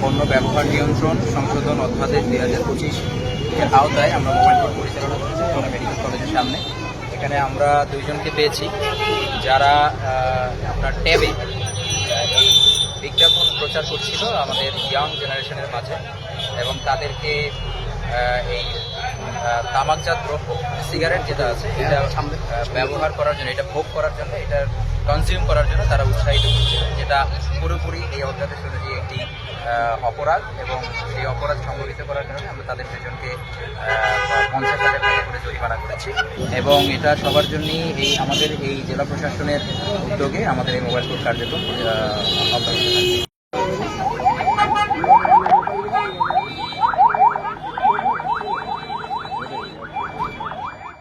পণ্য ব্যবহার নিয়ন্ত্রণ সংশোধন অধ্যাদেশ 2025 এর আওতায় আমরা মোবাইল কোর্ট পরিচালনা করছি খুলনা মেডিকেল কলেজের সামনে। এখানে আমরা দুইজনকে পেয়েছি যারা আপনার ট্যাবে এই বিজ্ঞাপন প্রচার করছিল আমাদের ইয়াং জেনারেশনের মাঝে, এবং তাদেরকে এই তামাকজাত দ্রব্য সিগারেট যেটা আছে এটা ব্যবহার করার জন্য, এটা ভোগ করার জন্য, এটা কনজিউম করার জন্য তারা উৎসাহিত করছে, যেটা পুরোপুরি এই অধ্যাদেশ অনুযায়ী একটি অপরাধ। এবং সেই অপরাধ সংগঠিত করার কারণে আমরা তাদের দুজনকে 50,000 টাকা করে জরিমানা করেছি। এবং এটা সবার জন্যই আমাদের এই জেলা প্রশাসনের উদ্যোগে আমাদের এই মোবাইল কোর্ট কার্যক্রম অব্যাহত থাকবে।